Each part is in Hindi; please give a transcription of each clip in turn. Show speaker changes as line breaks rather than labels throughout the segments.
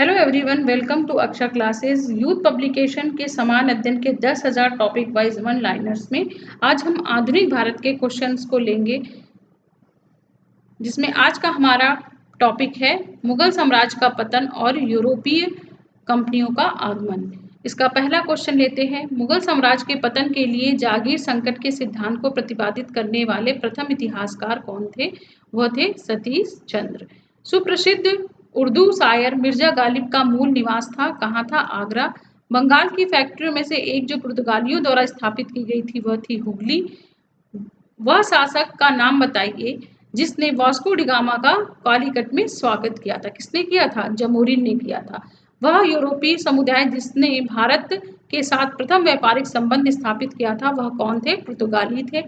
Hello everyone, welcome to Aksha classes. Youth publication के समान अध्ययन के 10,000 टॉपिक वाइज वन लाइनर्स में आज हम आधुनिक भारत के क्वेश्चंस को लेंगे, जिसमें आज का हमारा टॉपिक है मुगल साम्राज्य का पतन और यूरोपीय कंपनियों का आगमन। इसका पहला क्वेश्चन लेते हैं। मुगल साम्राज्य के पतन के लिए जागीर संकट के सिद्धांत को प्रतिपादित करने वाले प्रथम इतिहासकार कौन थे? वह थे सतीश चंद्र। सुप्रसिद्ध उर्दू शायर मिर्जा गालिब का मूल निवास था कहाँ था? आगरा। बंगाल की फैक्ट्रियों में से एक जो पुर्तगालियों द्वारा स्थापित की गई थी वह थी हुगली। वह शासक का नाम बताइए जिसने वास्को डी गामा का कालीकट में स्वागत किया था। किसने किया था? जमोरिन ने किया था। वह यूरोपीय समुदाय जिसने भारत के साथ प्रथम व्यापारिक संबंध स्थापित किया था वह कौन थे? पुर्तगाली थे।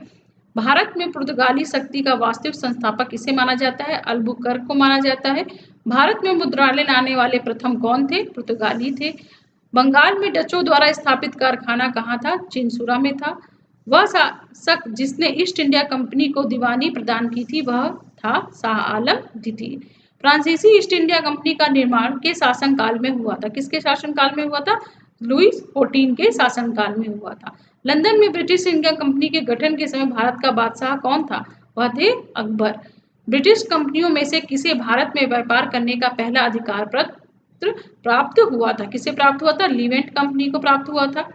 भारत में पुर्तगाली शक्ति का वास्तविक संस्थापक किसे माना जाता है? अल्बुकर्क को माना जाता है। भारत में मुद्रालय लाने वाले प्रथम कौन थे? पुर्तगाली थे। बंगाल में डचों द्वारा स्थापित कारखाना कहाँ था? चिंसुरा में था। वह शासक जिसने ईस्ट इंडिया कंपनी को दीवानी प्रदान की थी वह था शाह आलम द्वितीय। फ्रांसीसी ईस्ट इंडिया कंपनी का निर्माण के शासनकाल में हुआ था। किसके शासनकाल में हुआ था? लुईस XIV के शासनकाल में हुआ था। लंदन में ब्रिटिश इंडिया कंपनी के गठन के समय भारत का बादशाह कौन था? वह थे अकबर। ब्रिटिश कंपनियों में से किसे भारत में व्यापार करने का पहला अधिकार पत्र प्राप्त हुआ था? किसे प्राप्त हुआ था? लीवेंट कंपनी को प्राप्त हुआ था।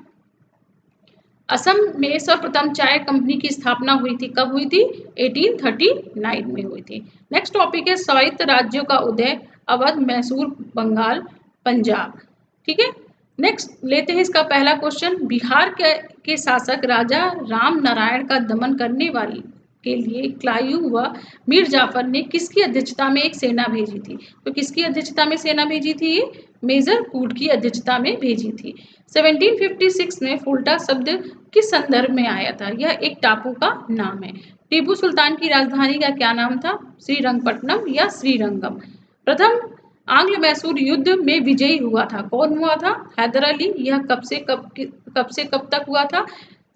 असम में सर्वप्रथम चाय कंपनी की स्थापना हुई थी। कब हुई थी? 1839 में हुई थी। नेक्स्ट टॉपिक है स्वायत्त राज्यों का उदय। अवध, मैसूर, बंगाल, पंजाब। ठीक है। नेक्स्ट लेते हैं इसका पहला क्वेश्चन। बिहार के शासक राजा राम नारायण का दमन करने वाली के लिए क्लाइव व मीर जाफर ने किसकी अध्यक्षता में एक सेना भेजी थी? तो किसकी अध्यक्षता में सेना भेजी थी? ये मेजर कूट की अध्यक्षता में भेजी थी। 1756 में फुल्टा शब्द किस संदर्भ में आया था? यह एक टापू का नाम है। टीपू सुल्तान की राजधानी का क्या नाम था? श्रीरंगपट्टनम या श्रीरंगम। प्रथम आंग्ल मैसूर युद्ध में विजयी हुआ था। कौन हुआ था? हैदर अली। यह कब से कब तक हुआ था?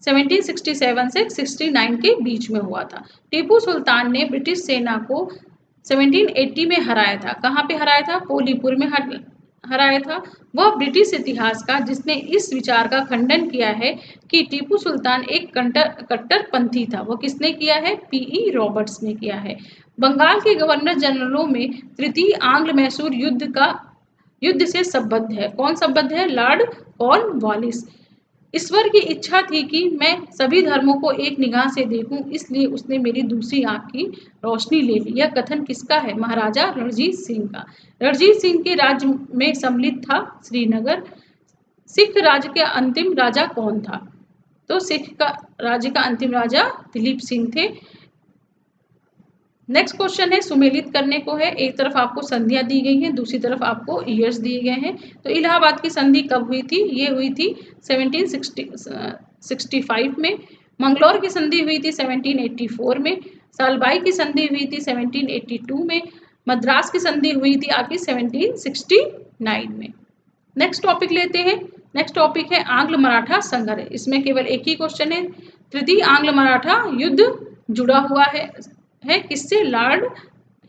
1767 से 69 के बीच में हुआ था। टीपू सुल्तान ने ब्रिटिश सेना को 1780 में हराया था। कहाँ पे हराया था? पोलीपुर में हराया था। वह ब्रिटिश इतिहासकार जिसने इस विचार का खंडन किया है कि टीपू सुल्तान एक कट्टरपंथी था, वो किसने किया है? P.E. रॉबर्ट्स ने किया है। बंगाल के गवर्नर जनरलों में तृतीय आंग्ल मैसूर युद्ध से संबद्ध है। कौन संबद्ध है? Lord Cornwallis. ईश्वर की इच्छा थी कि मैं सभी धर्मों को एक निगाह से देखूं, इसलिए उसने मेरी दूसरी आंख की रोशनी ले ली। यह कथन किसका है? महाराजा रणजीत सिंह का। रणजीत सिंह के राज्य में सम्मिलित था श्रीनगर। सिख राज्य के अंतिम राजा कौन था? तो सिख का राज्य का अंतिम राजा दिलीप सिंह थे। नेक्स्ट क्वेश्चन है सुमेलित करने को है। एक तरफ आपको संधियां दी गई हैं, दूसरी तरफ आपको ईयर्स दिए गए हैं। तो इलाहाबाद की संधि कब हुई थी? ये हुई थी 1765 में। मंगलौर की संधि हुई थी 1784 में। सालबाई की संधि हुई थी 1782 में। मद्रास की संधि हुई थी आपकी 1769 में। नेक्स्ट टॉपिक लेते हैं। नेक्स्ट टॉपिक है आंग्ल मराठा संघर्ष। इसमें केवल एक ही क्वेश्चन है। तृतीय आंग्ल मराठा युद्ध जुड़ा हुआ है किससे? लॉर्ड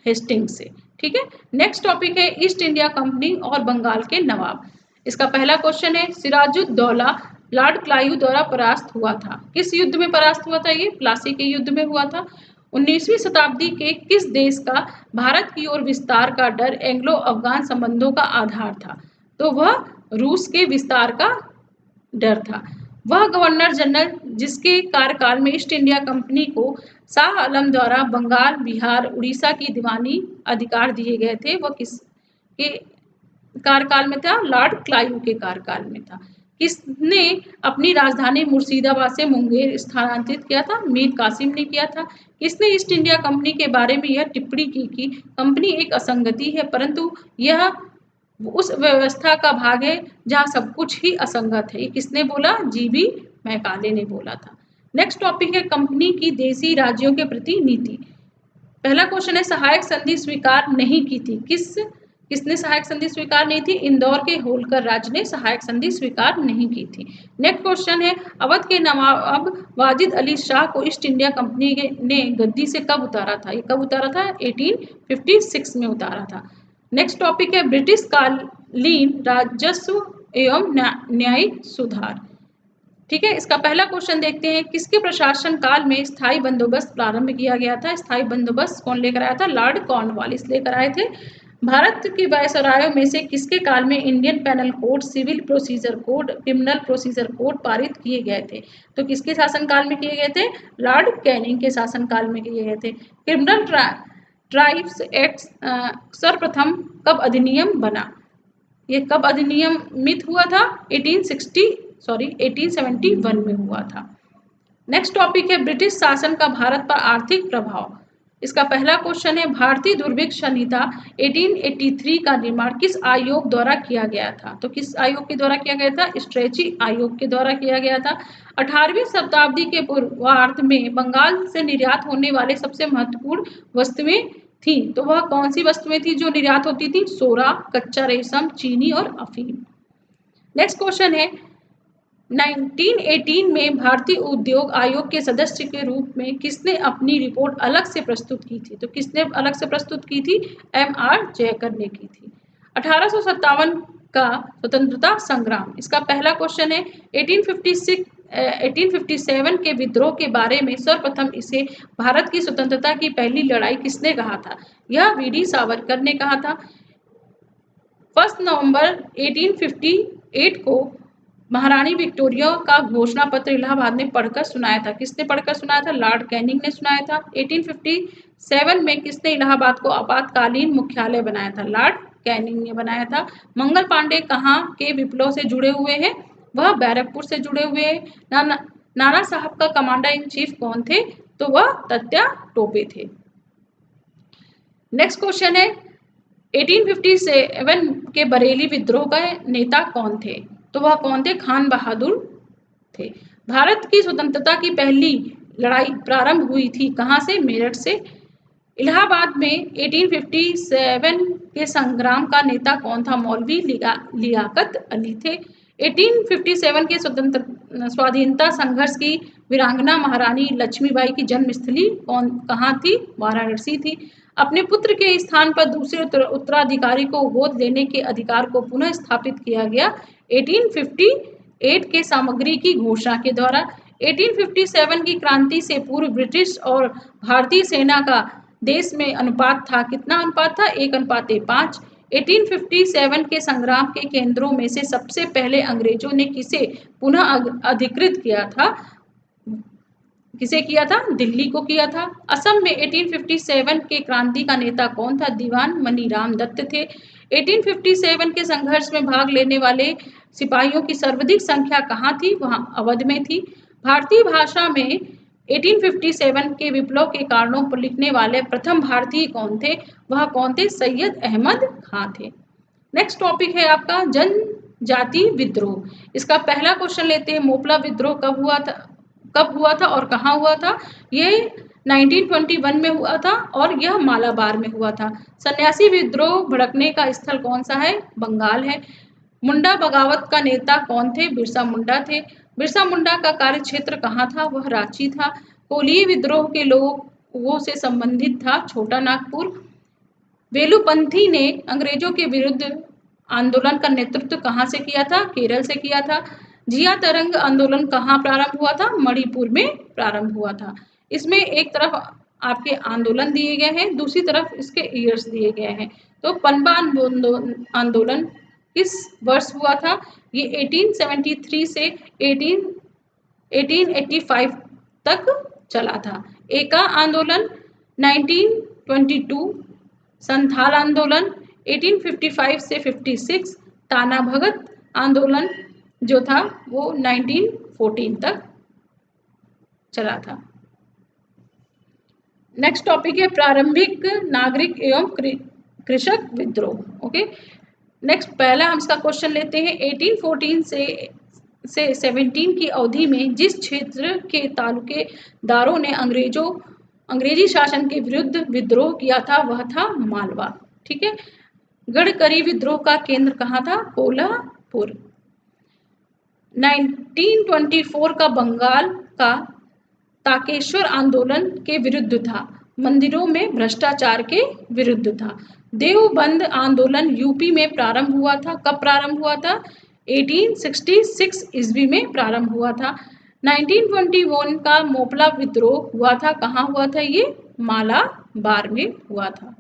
हेस्टिंग्स से। ठीक है। नेक्स्ट टॉपिक है ईस्ट इंडिया कंपनी और बंगाल के नवाब। इसका पहला क्वेश्चन है सिराजुद्दौला लॉर्ड क्लाइव द्वारा परास्त हुआ था। किस युद्ध में परास्त हुआ था? ये प्लासी के युद्ध में हुआ था। 19वीं शताब्दी के किस देश का भारत की ओर विस्तार का डर एंग्लो अफगान संबंधों का आधार था? तो वह रूस के विस्तार का डर था। वह गवर्नर जनरल जिसके कार्यकाल में ईस्ट इंडिया कंपनी को शाह आलम द्वारा बंगाल, बिहार, उड़ीसा की दीवानी अधिकार दिए गए थे, वह किसके कार्यकाल में था? लॉर्ड क्लाइव के कार्यकाल में था। किसने अपनी राजधानी मुर्शिदाबाद से मुंगेर स्थानांतरित किया था? मीर कासिम ने किया था। किसने ईस्ट इंडिया कंपनी के बारे में यह टिप्पणी की कि कंपनी एक असंगति है, परंतु यह उस व्यवस्था का भाग है जहाँ सब कुछ ही असंगत है? ये किसने बोला? GB मैकाले ने बोला था। नेक्स्ट टॉपिक है कंपनी की देशी राज्यों के प्रति नीति। पहला क्वेश्चन है सहायक संधि स्वीकार नहीं की थी। किसने सहायक संधि स्वीकार नहीं थी? इंदौर के होलकर राज्य ने सहायक संधि स्वीकार नहीं की थी। नेक्स्ट क्वेश्चन है अवध के नवाब वाजिद अली शाह को ईस्ट इंडिया कंपनी ने गद्दी से कब उतारा था? ये कब उतारा था? 1856 में उतारा था। नेक्स्ट टॉपिक है ब्रिटिश काल लीन राजस्व एवं न्यायिक सुधार। ठीक है, इसका पहला क्वेश्चन देखते हैं, किसके प्रशासन काल में स्थायी बंदोबस्त प्रारंभ किया गया था? स्थायी बंदोबस्त कौन लेकर आया था? लॉर्ड कॉर्नवालिस लेकर आए थे। भारत की वायसरायों में से किसके काल में Indian penal code, civil procedure code, criminal procedure code पारित किए गए थे? तो किसके शासनकाल में किए गए थे? लॉर्ड कैनिंग के शासनकाल में किए गए थे। क्रिमिनल ट्राइब्स एक्ट सर्वप्रथम कब अधिनियम बना? ये कब अधिनियमित हुआ था? 1871 में हुआ था। नेक्स्ट टॉपिक है ब्रिटिश शासन का भारत पर आर्थिक प्रभाव। इसका पहला क्वेश्चन है, भारतीय दुर्भिक्ष संहिता 1883 का निर्माण किस आयोग द्वारा किया गया था? तो किस आयोग के द्वारा किया गया था? स्ट्रेची आयोग के द्वारा किया गया था। 18वीं शताब्दी के पूर्वार्ध में बंगाल से निर्यात होने वाले सबसे महत्वपूर्ण वस्तुएं थी, तो वह कौन सी वस्तुएं थी जो निर्यात होती थी? सोरा, कच्चा रेशम, चीनी और अफीम। नेक्स्ट क्वेश्चन है, 1918 में भारतीय उद्योग आयोग के सदस्य के रूप में किसने अपनी रिपोर्ट अलग से प्रस्तुत की थी? तो किसने अलग से प्रस्तुत की थी? M.R. जयकर ने की थी। 1857 का स्वतंत्रता संग्राम। इसका पहला क्वेश्चन है, 1857 के विद्रोह के बारे में सर्वप्रथम इसे भारत की स्वतंत्रता की पहली लड़ाई किसने कहा था? यह V.D. सावरकर ने कहा था। 1 नवंबर 1858 को महारानी विक्टोरिया का घोषणा पत्र इलाहाबाद में पढ़कर सुनाया था। किसने पढ़कर सुनाया था? लॉर्ड कैनिंग ने सुनाया था। 1857 में किसने इलाहाबाद को आपातकालीन मुख्यालय बनाया था? लॉर्ड कैनिंग ने बनाया था। मंगल पांडे कहाँ के विप्लव से जुड़े हुए हैं? वह बैरकपुर से जुड़े हुए हैं। नाना साहब का कमांडर इन चीफ कौन थे? तो वह तात्या टोपे थे। नेक्स्ट क्वेश्चन है, 1857 के बरेली विद्रोह का नेता कौन थे? तो वह कौन थे? खान बहादुर थे। भारत की स्वतंत्रता की पहली लड़ाई प्रारंभ हुई थी कहाँ से? मेरठ से। इलाहाबाद में 1857 के संग्राम का नेता कौन था? मौलवी लियाकत अली थे। 1857 के स्वाधीनता संघर्ष की वीरांगना महारानी लक्ष्मीबाई की जन्मस्थली कहाँ थी? वाराणसी थी। अपने पुत्र के स्थान पर दूसरे उत्तराधिकारी को गोद लेने के अधिकार को पुनः स्थापित किया गया 1858 के सामग्री की घोषणा के द्वारा। 1857 की क्रांति से पूर्व ब्रिटिश और भारतीय सेना का देश में अनुपात था, कितना अनुपात था? 1:5। 1857 के संग्राम के केंद्रों में से सबसे पहले अंग्रेजों ने किसे पुनः अधिकृत किया था? किसे किया था? दिल्ली को किया था। असम में 1857 के क्रांति का नेता कौन था? दीवान मनीराम दत्त थे। 1857 के संघर्ष में भाग लेने वाले सिपाहियों की सर्वाधिक संख्या कहाँ थी? वहाँ अवध में थी। भारतीय भाषा में 1857 के विप्लव के कारणों पर लिखने वाले प्रथम भारतीय कौन थे? वह कौन थे? सैयद अहमद खां थे। नेक्स्ट टॉपिक है आपका जनजाति विद्रोह। इसका पहला क्वेश्चन लेते हैं, मोपला विद्रोह कब हुआ था और कहाँ हुआ था? ये 1921 में हुआ था और यह मालाबार में हुआ था। सन्यासी विद्रोह भड़कने का स्थल कौन सा है? बंगाल है। मुंडा बगावत का नेता कौन थे? बिरसा मुंडा थे। बिरसा मुंडा का कार्य क्षेत्र कहाँ था? वह रांची था। कोलिये विद्रोह के लोगों से संबंधित था छोटा नागपुर। वेलुपंथी ने अंग्रेजों के विरुद्ध आंदोलन का नेतृत्व कहाँ से किया था? केरल से किया था। जिया तरंग आंदोलन कहाँ प्रारंभ हुआ था? मणिपुर में प्रारंभ हुआ था। इसमें एक तरफ आपके आंदोलन दिए गए हैं, दूसरी तरफ इसके ईयर्स दिए गए हैं। तो पनबा आंदोलन किस वर्ष हुआ था? ये 1873 से 1885 तक चला था। एका आंदोलन 1922, संथाल आंदोलन 1855 से 56, ताना भगत आंदोलन जो था वो 1914 तक चला था। नेक्स्ट टॉपिक है प्रारंभिक नागरिक एवं कृषक विद्रोह। ओके, नेक्स्ट पहला हम इसका क्वेश्चन लेते हैं। 1814 से 17 की अवधि में जिस क्षेत्र के तालुकेदारों ने अंग्रेजी शासन के विरुद्ध विद्रोह किया था वह था मालवा। ठीक है। गढ़करी विद्रोह का केंद्र कहाँ था? कोल्हापुर। 1924 का बंगाल का ताकेश्वर आंदोलन के विरुद्ध था। मंदिरों में भ्रष्टाचार के विरुद्ध था। देवबंद आंदोलन यूपी में प्रारंभ हुआ था। कब प्रारंभ हुआ था? 1866 ईस्वी में प्रारंभ हुआ था। 1921 का मोपला विद्रोह हुआ था। कहाँ हुआ था ये? मालाबार में हुआ था।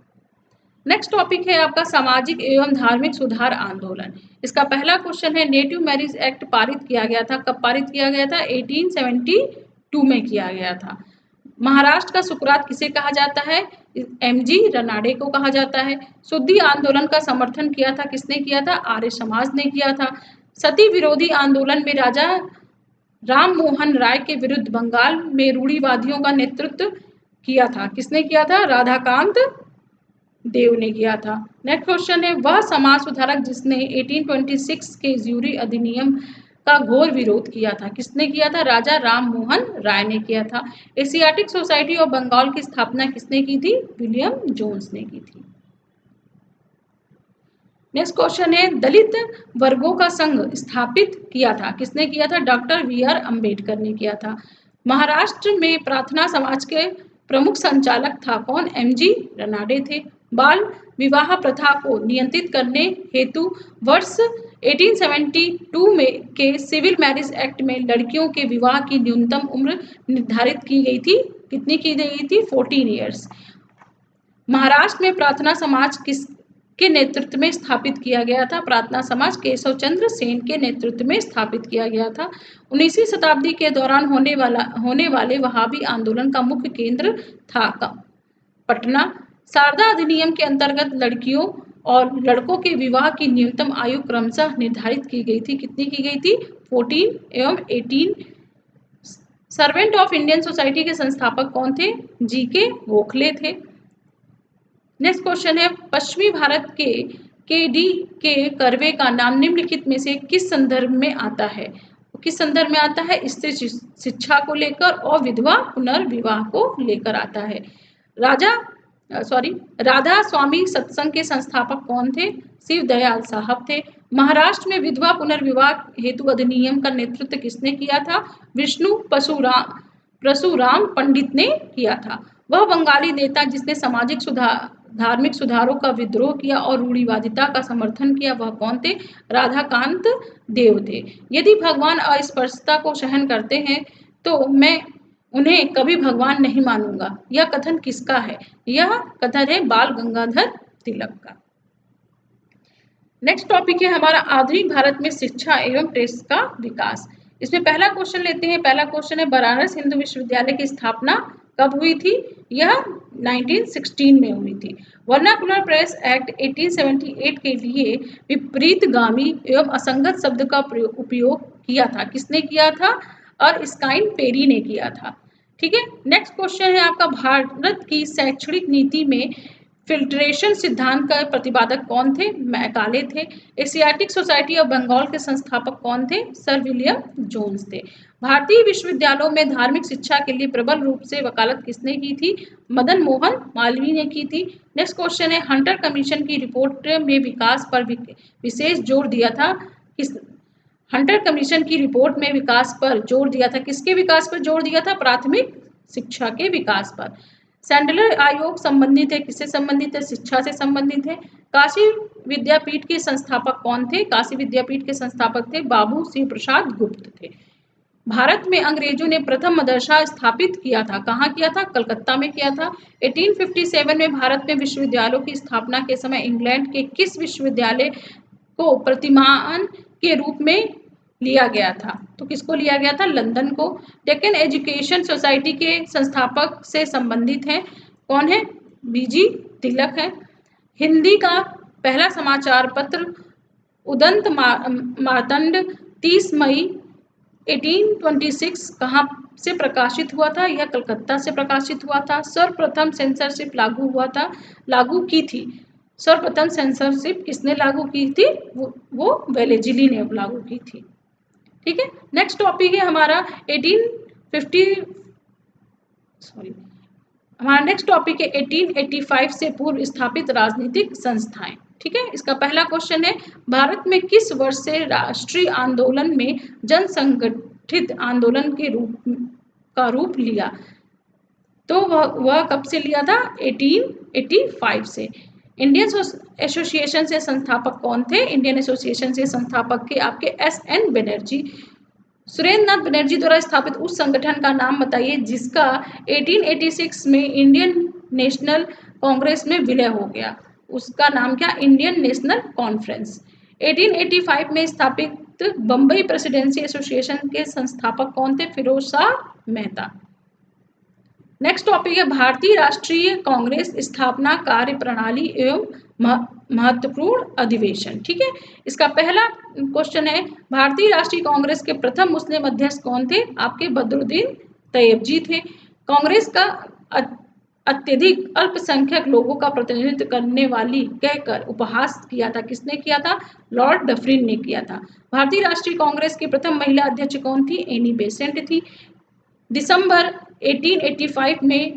नेक्स्ट टॉपिक है आपका सामाजिक एवं धार्मिक सुधार आंदोलन। इसका पहला क्वेश्चन है नेटिव मैरिज एक्ट पारित किया गया था। कब पारित किया गया था? 1872 में किया गया था। महाराष्ट्र का सुकरात किसे कहा जाता है? एमजी रनाडे को कहा जाता है। शुद्धि आंदोलन का समर्थन किया था किसने किया था? आर्य समाज ने किया था। सती विरोधी आंदोलन में राजा राम मोहन राय के विरुद्ध बंगाल में रूढ़िवादियों का नेतृत्व किया था। किसने किया था? राधाकांत देव ने किया था। नेक्स्ट क्वेश्चन है वह समाज सुधारक जिसने 1826 के ज्यूरी अधिनियम का घोर विरोध किया था। किसने किया था? राजा राम मोहन राय ने किया था। एशियाटिक सोसाइटी ऑफ बंगाल की स्थापना किसने की थी? विलियम जोन्स ने की थी। नेक्स्ट क्वेश्चन है दलित वर्गों का संघ स्थापित किया था। किसने किया था? Doctor VR. अम्बेडकर ने किया था। महाराष्ट्र में प्रार्थना समाज के प्रमुख संचालक था कौन? एमजी रनाडे थे। बाल विवाह प्रथा को नियंत्रित करने हेतु वर्ष 1872 में के सिविल मैरिज एक्ट में लड़कियों के विवाह की न्यूनतम उम्र निर्धारित की गई थी। कितनी की गई थी? 14 ईयर्स। महाराष्ट्र में प्रार्थना समाज किस के नेतृत्व में स्थापित किया गया था? प्रार्थना समाज केशव चंद्र सेन के नेतृत्व में स्थापित किया गया था। 19वीं शताब्दी के दौरान होने वाले वहाबी आंदोलन का मुख्य केंद्र था पटना। शारदा अधिनियम के अंतर्गत लड़कियों और लड़कों के विवाह की न्यूनतम आयु क्रमशः निर्धारित की गई थी। कितनी की गई थी? 14 एवं 18। सर्वेंट ऑफ इंडियन सोसाइटी के संस्थापक कौन थे? जी.के. गोखले थे। नेक्स्ट क्वेश्चन है पश्चिमी भारत के डी के कर्वे का नाम निम्नलिखित में से किस संदर्भ में आता है? किस संदर्भ में आता है? स्त्री शिक्षा को लेकर और विधवा पुनर्विवाह को लेकर आता है। राधा स्वामी सत्संग के संस्थापक कौन थे? शिव दयाल साहब थे। महाराष्ट्र में विधवा पुनर्विवाह हेतु अधिनियम का नेतृत्व किसने किया था? विष्णु परशुराम पंडित ने किया था। वह बंगाली नेता जिसने धार्मिक सुधारों का विद्रोह किया और रूढ़िवादिता का समर्थन किया वह कौन थे? राधाकांत देव थे। यदि भगवान अस्पृश्यता को सहन करते हैं तो मैं उन्हें कभी भगवान नहीं मानूंगा। यह कथन किसका है? यह कथन है बाल गंगाधर तिलक का। नेक्स्ट टॉपिक है हमारा आधुनिक भारत में शिक्षा एवं प्रेस का विकास। इसमें पहला क्वेश्चन लेते हैं। पहला क्वेश्चन है बनारस हिंदू विश्वविद्यालय की स्थापना कब हुई थी? यह 1916 में हुई थी। वर्नाकुलर प्रेस एक्ट 1878 के लिए विपरीतगामी एवं असंगत शब्द का उपयोग किया था। किसने किया था? और स्काइन पेरी ने किया था। ठीक है। नेक्स्ट क्वेश्चन है आपका भारत की शैक्षणिक नीति में फिल्ट्रेशन सिद्धांत का प्रतिपादक कौन थे? मैकाले थे। एशियाटिक सोसाइटी ऑफ बंगाल के संस्थापक कौन थे? सर विलियम जोन्स थे। भारतीय विश्वविद्यालयों में धार्मिक शिक्षा के लिए प्रबल रूप से वकालत किसने की थी? मदन मोहन मालवीय ने की थी। नेक्स्ट क्वेश्चन है हंटर कमीशन की रिपोर्ट में विकास पर विशेष जोर दिया था हंटर कमीशन की रिपोर्ट में विकास पर जोर दिया था। किसके विकास पर जोर दिया था? प्राथमिक शिक्षा के विकास पर। सैंडलर आयोग संबंधित है किससे संबंधित है? शिक्षा से संबंधित है। काशी विद्यापीठ के संस्थापक कौन थे? काशी विद्यापीठ के संस्थापक थे बाबू शिव प्रसाद गुप्त थे। भारत में अंग्रेजों ने प्रथम मदरसा स्थापित किया था। कहाँ किया था? कलकत्ता में किया था। 1857 में भारत में विश्वविद्यालयों की स्थापना के समय इंग्लैंड के किस विश्वविद्यालय को प्रतिमान के रूप में लिया गया था? तो किसको लिया गया था? लंदन को। डेक्कन एजुकेशन सोसाइटी के संस्थापक से संबंधित हैं कौन है? बीजी तिलक है। हिंदी का पहला समाचार पत्र उदंत मार्तंड 30 मई 1826 कहाँ से प्रकाशित हुआ था? यह कलकत्ता से प्रकाशित हुआ था। सर्वप्रथम सेंसरशिप लागू की थी। सर्वप्रथम सेंसरशिप किसने लागू की थी? वो वेलेजिली ने लागू की थी। ठीक है। नेक्स्ट टॉपिक है हमारा हमारा नेक्स्ट टॉपिक है 1885 से पूर्व स्थापित राजनीतिक संस्थाएं। ठीक है। इसका पहला क्वेश्चन है भारत में किस वर्ष से राष्ट्रीय आंदोलन में जन संगठित आंदोलन के रूप लिया? तो वह कब से लिया था? 1885 से। इंडियन एसोसिएशन से संस्थापक कौन थे? इंडियन एसोसिएशन से संस्थापक के आपके एस.एन. बनर्जी। सुरेंद्र नाथ बनर्जी द्वारा स्थापित उस संगठन का नाम बताइए जिसका 1886 में इंडियन नेशनल कांग्रेस में विलय हो गया। उसका नाम क्या? Indian national conference. 1885 में स्थापित बम्बई प्रेसिडेंसी एसोसिएशन के संस्थापक कौन थे? फिरोज शाह मेहता। नेक्स्ट टॉपिक है भारतीय राष्ट्रीय कांग्रेस स्थापना कार्य प्रणाली एवं महत्वपूर्ण अधिवेशन। ठीक है, इसका पहला क्वेश्चन है भारतीय राष्ट्रीय कांग्रेस के प्रथम मुस्लिम अध्यक्ष कौन थे? आपके बदरुद्दीन तैयब जी थे। कांग्रेस का अत्यधिक अल्पसंख्यक लोगों का प्रतिनिधित्व करने वाली कहकर उपहास किया था। किसने किया था? लॉर्ड डफरिन ने किया था। भारतीय राष्ट्रीय कांग्रेस की प्रथम महिला अध्यक्ष कौन थी? एनी बेसेंट थी। दिसंबर 1885 में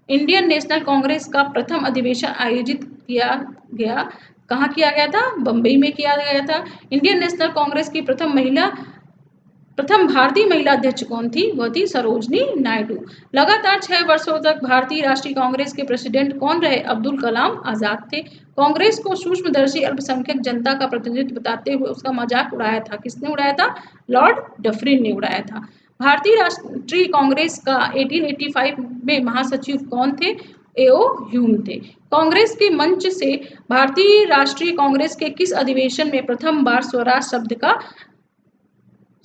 इंडियन नेशनल कांग्रेस का प्रथम अधिवेशन आयोजित किया गया। कहाँ किया गया था? बम्बई में किया गया था। इंडियन नेशनल कांग्रेस की प्रथम भारतीय महिला अध्यक्ष कौन थी? वह थी सरोजनी नायडू। लगातार 6 वर्षों तक भारतीय राष्ट्रीय कांग्रेस के प्रेसिडेंट कौन रहे? अब्दुल कलाम आजाद थे। कांग्रेस को सूक्ष्मदर्शी अल्पसंख्यक जनता का प्रतिनिधित्व बताते हुए उसका मजाक उड़ाया था। किसने उड़ाया था? लॉर्ड डफरिन ने उड़ाया था। भारतीय राष्ट्रीय कांग्रेस का 1885 में महासचिव कौन थे? एओ ह्यूम थे। कांग्रेस के मंच से भारतीय राष्ट्रीय कांग्रेस के किस अधिवेशन में प्रथम बार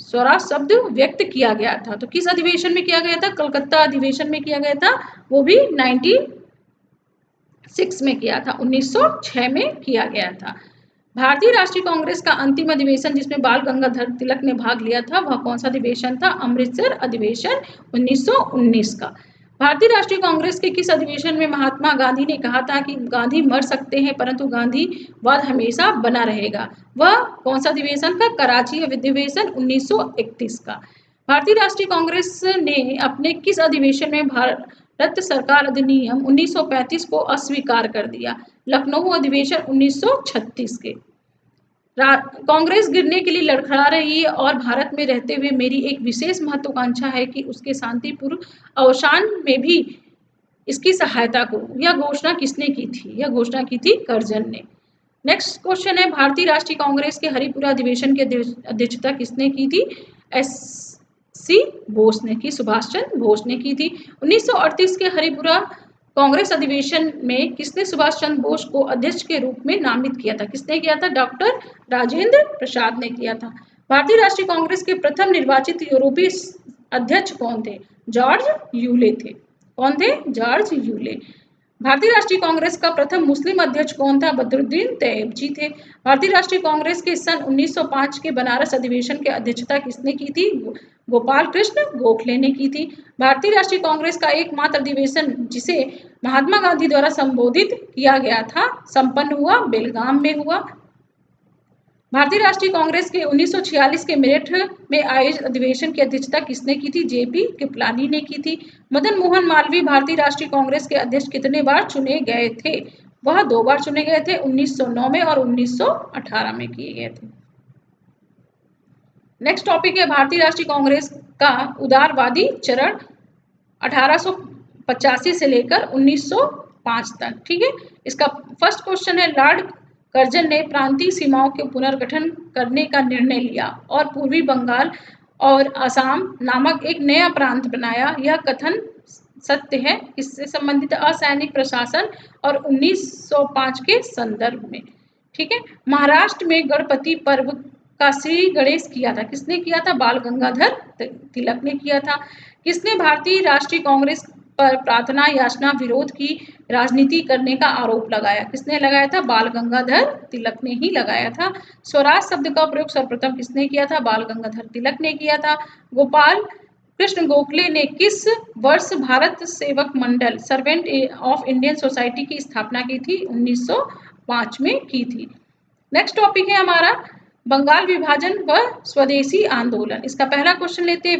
स्वराज शब्द व्यक्त किया गया था? तो किस अधिवेशन में किया गया था? कलकत्ता अधिवेशन में किया गया था। वो भी 1906 में किया था, 1906 में किया गया था। भारतीय राष्ट्रीय कांग्रेस का अंतिम अधिवेशन जिसमें बाल गंगाधर तिलक ने भाग लिया था वह कौन सा अधिवेशन था? अमृतसर अधिवेशन 1919 का। भारतीय राष्ट्रीय कांग्रेस के किस अधिवेशन में महात्मा गांधी ने कहा था कि गांधी मर सकते हैं परंतु गांधीवाद हमेशा बना रहेगा? वह कौन सा अधिवेशन था? कराची अधिवेशन 1931 का। भारतीय राष्ट्रीय कांग्रेस ने अपने किस अधिवेशन में भारत सरकार अधिनियम 1935 को अस्वीकार कर दिया? लखनऊ अधिवेशन 1936 के। कांग्रेस गिरने के लिए लड़खड़ा रही है और भारत में रहते हुए मेरी एक विशेष महत्वाकांक्षा है कि उसके शांतिपूर्ण अवसान में भी इसकी सहायता करूं। यह घोषणा किसने की थी? यह घोषणा की थी करजन ने। नेक्स्ट क्वेश्चन है भारतीय राष्ट्रीय कांग्रेस के हरिपुरा अधिवेशन की अध्यक्षता किसने की थी? एस.सी. बोस ने की, सुभाष चंद्र बोस ने की थी। 1938 के हरिपुरा कांग्रेस अधिवेशन में किसने सुभाष चंद्र बोस को अध्यक्ष के रूप में नामित किया था? किसने किया था? डॉक्टर राजेंद्र प्रसाद ने किया था। भारतीय राष्ट्रीय कांग्रेस के प्रथम निर्वाचित यूरोपीय अध्यक्ष कौन थे? जॉर्ज यूले थे। कौन थे? George Yule. भारतीय राष्ट्रीय कांग्रेस का प्रथम मुस्लिम अध्यक्ष कौन था? बदरुद्दीन तैयब जी थे। भारतीय राष्ट्रीय कांग्रेस के सन 1905 के बनारस अधिवेशन की अध्यक्षता किसने की थी? गोपाल कृष्ण गोखले ने की थी। भारतीय राष्ट्रीय कांग्रेस का एकमात्र अधिवेशन जिसे महात्मा गांधी द्वारा संबोधित किया गया था संपन्न हुआ बेलगाम में हुआ। भारतीय राष्ट्रीय कांग्रेस के 1946 के मेरठ में आयोजित अधिवेशन की अध्यक्षता किसने की थी? जेपी कृपलानी ने की थी। मदन मोहन मालवीय भारतीय राष्ट्रीय कांग्रेस के अध्यक्ष कितने बार चुने गए थे? वह 2 बार चुने गए थे, 1909 में और 1918 में किए गए थे। नेक्स्ट टॉपिक है भारतीय राष्ट्रीय कांग्रेस का उदारवादी चरण 1885 से लेकर 1905 तक। ठीक है, इसका फर्स्ट क्वेश्चन है लॉर्ड कर्जन ने प्रांतीय सीमाओं के पुनर्गठन करने का निर्णय लिया और पूर्वी बंगाल और असम नामक एक नया प्रांत बनाया। यह कथन सत्य है? इससे संबंधित असैनिक प्रशासन और 1905 के संदर्भ में। ठीक है, महाराष्ट्र में गणपति पर्व का श्री गणेश किया था। किसने किया था? बाल गंगाधर तिलक ने किया था। किसने भारतीय राष्ट्रीय कांग्रेस पर प्रार्थना याचना विरोध की राजनीति करने का आरोप लगाया? किसने लगाया था? बाल गंगाधर तिलक ने ही लगाया था। स्वराज शब्द का प्रयोग सर्वप्रथम किसने किया था? बाल गंगाधर तिलक ने किया था। गोपाल कृष्ण गोखले ने किस वर्ष भारत सेवक मंडल सर्वेंट ऑफ इंडियन सोसाइटी की स्थापना की थी? 1905 में की थी। नेक्स्ट टॉपिक है हमारा बंगाल विभाजन व स्वदेशी आंदोलन। इसका पहला क्वेश्चन लेते हैं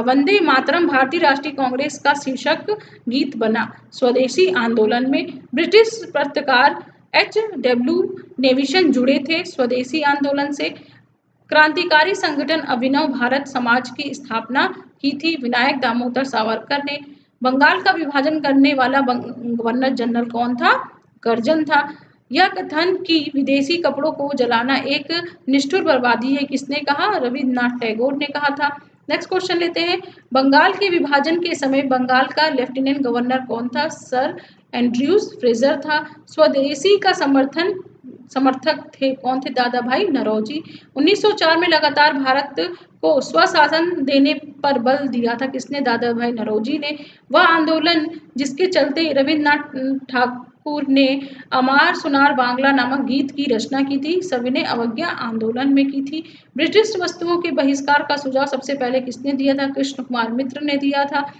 वंदे मातरम भारतीय राष्ट्रीय कांग्रेस का शीर्षक गीत बना स्वदेशी आंदोलन में ब्रिटिश पत्रकार H.W. नेविसन जुड़े थे स्वदेशी आंदोलन से। क्रांतिकारी संगठन अभिनव भारत समाज की स्थापना की थी विनायक दामोदर सावरकर ने। बंगाल का विभाजन करने वाला गवर्नर जनरल कौन था? कर्जन था। यह कथन कि विदेशी कपड़ों को जलाना एक निष्ठुर बर्बादी है किसने कहा? रविन्द्रनाथ टैगोर ने कहा था। नेक्स्ट क्वेश्चन लेते हैं। बंगाल के विभाजन के समय बंगाल का लेफ्टिनेंट गवर्नर कौन था? सर एंड्रयूज फ्रेजर था। स्वदेशी का समर्थक थे कौन थे? दादा भाई नौरोजी। 1904 में लगातार भारत को स्वशासन देने पर बल दिया था किसने? दादा भाई नौरोजी ने। वह आंदोलन जिसके चलते रविन्द्रनाथ ठाकुर ने अमार सुनार बांग्ला नामक गीत की रचना की थी, सविनय अवज्ञा आंदोलन में की थी। ब्रिटिश वस्तुओं के बहिष्कार का सुझाव सबसे पहले किसने दिया था? कृष्ण कुमार मित्र ने दिया था।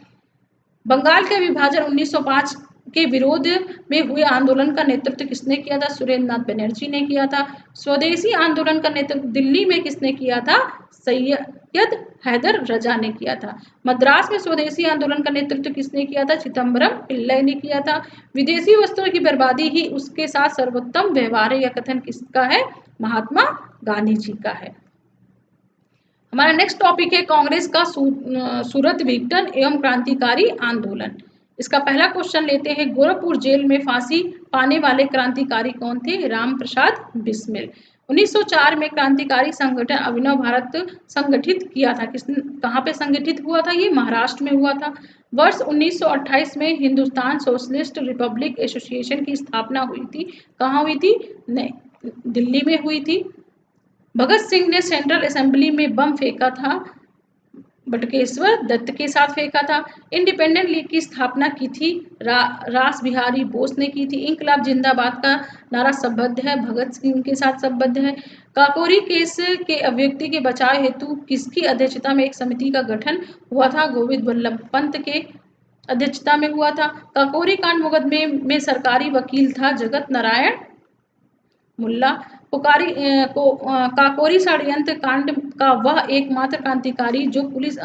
बंगाल का विभाजन 1905 के विरोध में हुए आंदोलन का नेतृत्व किसने किया था? सुरेंद्र नाथ बनर्जी ने किया था। स्वदेशी आंदोलन का नेतृत्व दिल्ली में किसने किया था? सैयद हैदर रजा ने किया था। मद्रास में स्वदेशी आंदोलन का नेतृत्व किसने किया था? चिदम्बरम पिल्लई ने किया था। विदेशी वस्तुओं की बर्बादी ही उसके साथ सर्वोत्तम व्यवहार है, यह कथन किसका है? महात्मा गांधी जी का है। हमारा नेक्स्ट टॉपिक है कांग्रेस का सूरत विघटन एवं क्रांतिकारी आंदोलन। इसका पहला क्वेश्चन लेते हैं। गोरखपुर जेल में फांसी पाने वाले क्रांतिकारी कौन थे? राम प्रसाद बिस्मिल। 1904 में क्रांतिकारी संगठन अभिनव भारत संगठित किया था किसने? कहाँ पे संगठित हुआ था? ये महाराष्ट्र में हुआ था। वर्ष 1928 में हिंदुस्तान सोशलिस्ट रिपब्लिक एसोसिएशन की स्थापना हुई थी। कहाँ हुई थी? दिल्ली में हुई थी। भगत सिंह ने सेंट्रल असेंबली में बम फेंका था, बटुकेश्वर दत्त के साथ फेंका था। इंडिपेंडेंट लीग की स्थापना की थी, रास बिहारी बोस ने की थी। इंकलाब जिंदाबाद का नारा संबद्ध है, भगत सिंह के साथ संबद्ध है। काकोरी केस के अभिव्यक्ति के बचाव हेतु किसकी अध्यक्षता में एक समिति का गठन हुआ था? गोविंद वल्लभ पंत के अध्यक्षता में हुआ था। काकोरी कांड मुकदमे में सरकारी वकील था जगत नारायण मुल्ला। काकोरी षड्यंत्र कांड का वह एकमात्र क्रांतिकारी जो पुलिस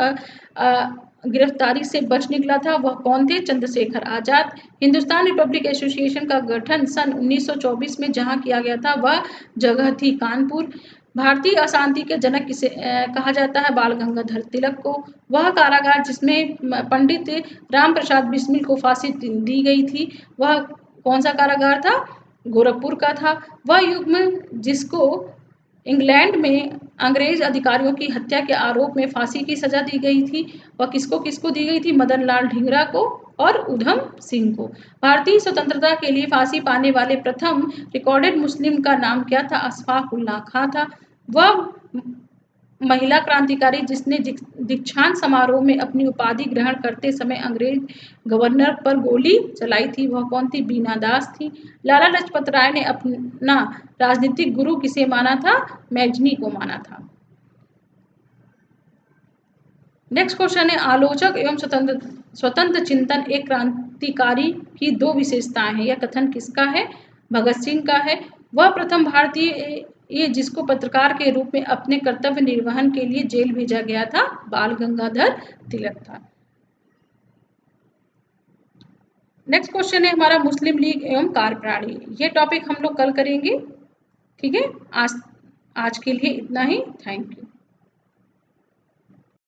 गिरफ्तारी से बच निकला था, वह कौन थे? चंद्रशेखर आजाद। हिंदुस्तान रिपब्लिक एसोसिएशन का गठन सन 1924 में जहां किया गया था, वह जगह थी कानपुर। भारतीय अशांति के जनक किसे कहा जाता है? बाल गंगाधर तिलक को। वह कारागार जिसमें पंडित राम प्रसाद बिस्मिल को फांसी दी गई थी, वह कौन सा कारागार था? गोरखपुर का था। वह युग्म जिसको इंग्लैंड में अंग्रेज अधिकारियों की हत्या के आरोप में फांसी की सजा दी गई थी, वह किसको किसको दी गई थी? मदन लाल ढींगरा को और उधम सिंह को। भारतीय स्वतंत्रता के लिए फांसी पाने वाले प्रथम रिकॉर्डेड मुस्लिम का नाम क्या था? अशफाक उल्लाह खां था। वह महिला क्रांतिकारी जिसने दीक्षांत समारोह में अपनी उपाधि ग्रहण करते समय अंग्रेज गवर्नर पर गोली चलाई थी, वह कौन थी? बीना दास थी। लाला लाजपत राय ने अपना राजनीतिक गुरु किसे माना था? मैजनी को माना था। नेक्स्ट क्वेश्चन है आलोचक एवं स्वतंत्र चिंतन एक क्रांतिकारी की दो विशेषताएं हैं, यह कथन किसका है? भगत सिंह का है। वह प्रथम भारतीय ये जिसको पत्रकार के रूप में अपने कर्तव्य निर्वहन के लिए जेल भेजा गया था, बाल गंगाधर तिलक था। नेक्स्ट क्वेश्चन है हमारा मुस्लिम लीग एवं कार्यप्रणाली। ये टॉपिक हम लोग कल करेंगे। ठीक है, आज के लिए इतना ही। Thank you.